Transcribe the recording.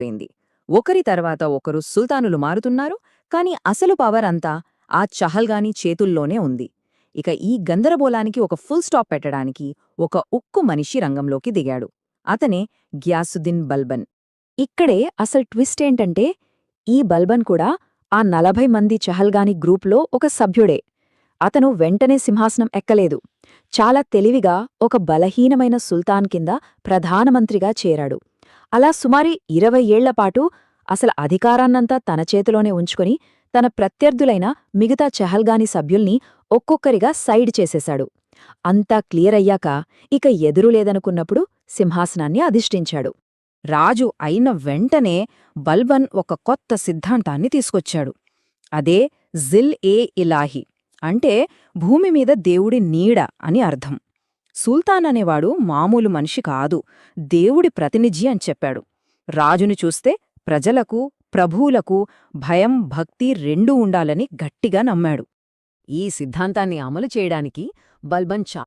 పోయింది. ఒకరి తర్వాత ఒకరు సుల్తానులు మారుతున్నారు, కాని అసలు పవర్ అంతా ఆ చహల్గానీ చేతుల్లోనే ఉంది. ఇక ఈ గందరగోళానికి ఒక ఫుల్ స్టాప్ పెట్టడానికి ఒక ఉక్కు మనిషి రంగంలోకి దిగాడు. అతనే గ్యాసుద్దీన్ బల్బన్. ఇక్కడే అసలు ట్విస్ట్ ఏంటంటే, ఈ బల్బన్ కూడా ఆ 40 మంది చహల్గానీ గ్రూప్లో ఒక సభ్యుడే. అతను వెంటనే సింహాసనం ఎక్కలేదు. చాలా తెలివిగా ఒక బలహీనమైన సుల్తాన్ కింద ప్రధానమంత్రిగా చేరాడు. అలా సుమారు 20 ఏళ్లపాటు అసలు అధికారాన్నంతా తన చేతిలోనే ఉంచుకొని తన ప్రత్యర్థులైన మిగతా చహల్గానీ సభ్యుల్ని ఒక్కొక్కరిగా సైడ్ చేసేశాడు. అంతా క్లియరయ్యాక ఇక ఎదురులేదనుకున్నప్పుడు సింహాసనాన్ని అధిష్ఠించాడు. రాజు అయిన వెంటనే బల్బన్ ఒక కొత్త సిద్ధాంతాన్ని తీసుకొచ్చాడు. అదే జిల్-ఏ-ఇలాహి, అంటే భూమిమీద దేవుడి నీడ అని అర్థం. సుల్తాన్ అనేవాడు మామూలు మనిషి కాదు, దేవుడి ప్రతినిధి అని చెప్పాడు. రాజును చూస్తే ప్రజలకు, ప్రభువులకు భయం, భక్తి రెండూ ఉండాలని గట్టిగా నమ్మాడు. ఈ సిద్ధాంతాన్ని అమలు చేయడానికి బల్బన్